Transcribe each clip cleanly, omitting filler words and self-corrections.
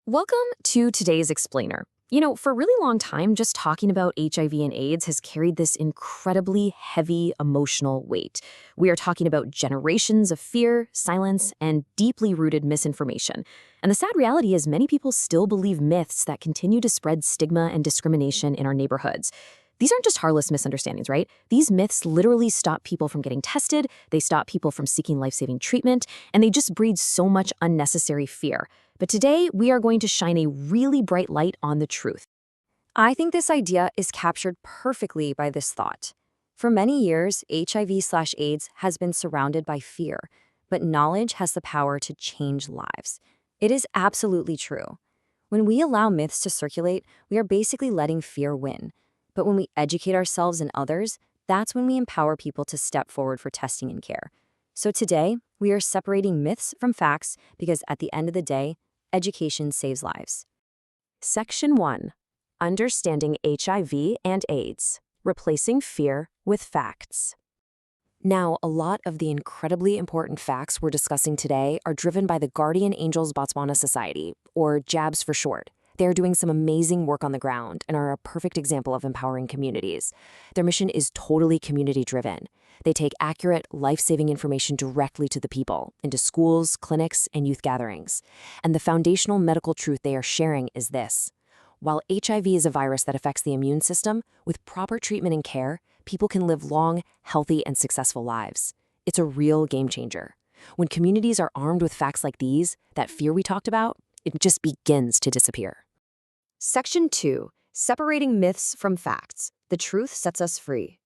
Welcome to today's explainer. For a really long time, just talking about HIV and AIDS has carried this incredibly heavy emotional weight. We are talking about generations of fear, silence, and deeply rooted misinformation. And the sad reality is many people still believe myths that continue to spread stigma and discrimination in our neighborhoods. These aren't just harmless misunderstandings, right? These myths literally stop people from getting tested, they stop people from seeking life-saving treatment, and they just breed so much unnecessary fear. But today, we are going to shine a really bright light on the truth. I think this idea is captured perfectly by this thought. For many years, HIV/AIDS has been surrounded by fear, but knowledge has the power to change lives. It is absolutely true. When we allow myths to circulate, we are basically letting fear win. But when we educate ourselves and others, that's when we empower people to step forward for testing and care. So today, we are separating myths from facts because at the end of the day, education saves lives. Section 1. Understanding HIV and AIDS. Replacing fear with facts. Now, a lot of the incredibly important facts we're discussing today are driven by the Guardian Angels Botswana Society, or GABS for short. They are doing some amazing work on the ground and are a perfect example of empowering communities. Their mission is totally community-driven. They take accurate, life-saving information directly to the people, into schools, clinics, and youth gatherings. And the foundational medical truth they are sharing is this. While HIV is a virus that affects the immune system, with proper treatment and care, people can live long, healthy, and successful lives. It's a real game changer. When communities are armed with facts like these, that fear we talked about, it just begins to disappear. Section 2. Separating myths from facts. The truth sets us free.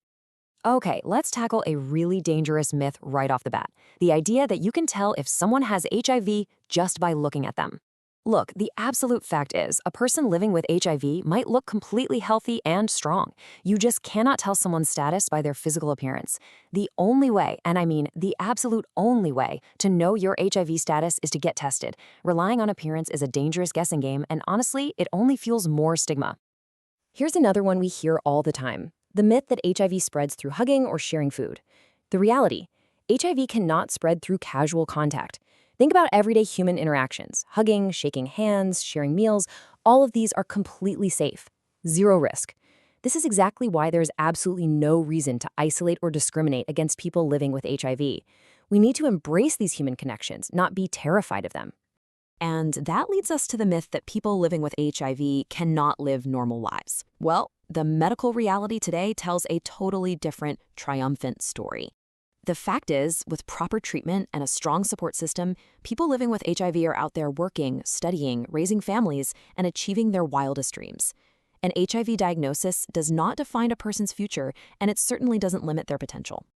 Okay, let's tackle a really dangerous myth right off the bat. The idea that you can tell if someone has HIV just by looking at them. Look, the absolute fact is, a person living with HIV might look completely healthy and strong. You just cannot tell someone's status by their physical appearance. The only way, and I mean the absolute only way, to know your HIV status is to get tested. Relying on appearance is a dangerous guessing game, and honestly, it only fuels more stigma. Here's another one we hear all the time. The myth that HIV spreads through hugging or sharing food. The reality, HIV cannot spread through casual contact. Think about everyday human interactions. Hugging, shaking hands, sharing meals, all of these are completely safe. Zero risk. This is exactly why there is absolutely no reason to isolate or discriminate against people living with HIV. We need to embrace these human connections, not be terrified of them. And that leads us to the myth that people living with HIV cannot live normal lives. Well, the medical reality today tells a totally different, triumphant story. The fact is, with proper treatment and a strong support system, people living with HIV are out there working, studying, raising families, and achieving their wildest dreams. An HIV diagnosis does not define a person's future, and it certainly doesn't limit their potential.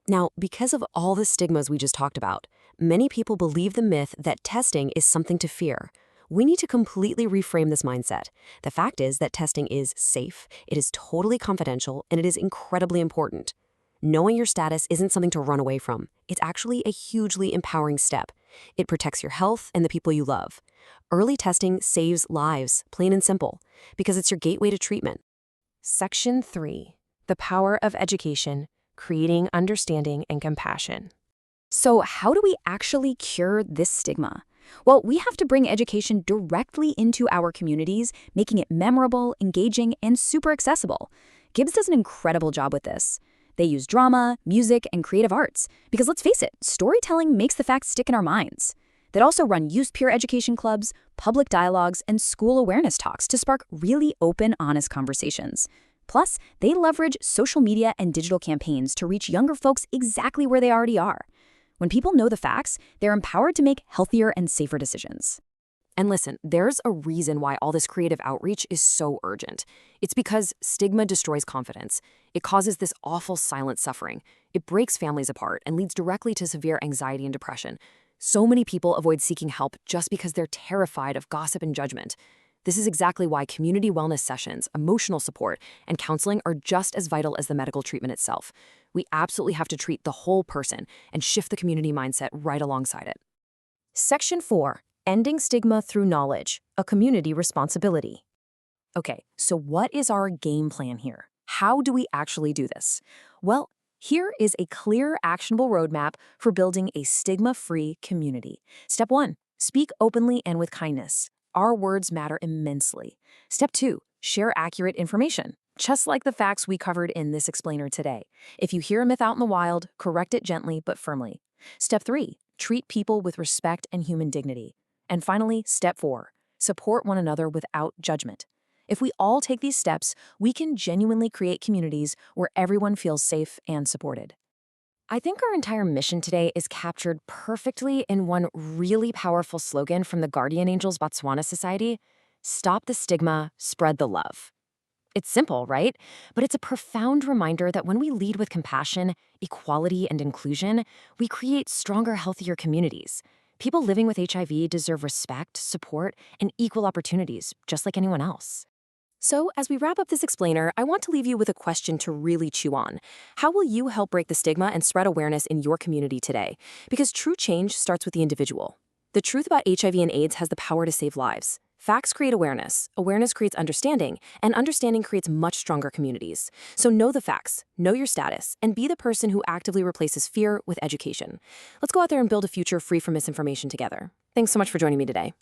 Now, because of all the stigmas we just talked about, many people believe the myth that testing is something to fear. We need to completely reframe this mindset. The fact is that testing is safe, it is totally confidential, and it is incredibly important. Knowing your status isn't something to run away from. It's actually a hugely empowering step. It protects your health and the people you love. Early testing saves lives, plain and simple, because it's your gateway to treatment. Section 3. The power of education, creating understanding and compassion. So how do we actually cure this stigma? Well, we have to bring education directly into our communities, making it memorable, engaging, and super accessible. GABS does an incredible job with this. They use drama, music, and creative arts, because let's face it, storytelling makes the facts stick in our minds. They'd also run youth peer education clubs, public dialogues, and school awareness talks to spark really open, honest conversations. Plus, they leverage social media and digital campaigns to reach younger folks exactly where they already are. When people know the facts, they're empowered to make healthier and safer decisions. And listen, there's a reason why all this creative outreach is so urgent. It's because stigma destroys confidence. It causes this awful silent suffering. It breaks families apart and leads directly to severe anxiety and depression. So many people avoid seeking help just because they're terrified of gossip and judgment. This is exactly why community wellness sessions, emotional support, and counseling are just as vital as the medical treatment itself. We absolutely have to treat the whole person and shift the community mindset right alongside it. Section 4. Ending stigma through knowledge, a community responsibility. Okay, so what is our game plan here? How do we actually do this? Well, here is a clear, actionable roadmap for building a stigma-free community. Step 1. Speak openly and with kindness. Our words matter immensely. Step 2, share accurate information. Just like the facts we covered in this explainer today. If you hear a myth out in the wild, correct it gently but firmly. Step 3, treat people with respect and human dignity. And finally, step 4, support one another without judgment. If we all take these steps, we can genuinely create communities where everyone feels safe and supported. I think our entire mission today is captured perfectly in one really powerful slogan from the Guardian Angels Botswana Society: stop the stigma, spread the love. It's simple, right? But it's a profound reminder that when we lead with compassion, equality, and inclusion, we create stronger, healthier communities. People living with HIV deserve respect, support, and equal opportunities, just like anyone else. So, as we wrap up this explainer, I want to leave you with a question to really chew on. How will you help break the stigma and spread awareness in your community today? Because true change starts with the individual. The truth about HIV and AIDS has the power to save lives. Facts create awareness, awareness creates understanding, and understanding creates much stronger communities. So know the facts, know your status, and be the person who actively replaces fear with education. Let's go out there and build a future free from misinformation together. Thanks so much for joining me today.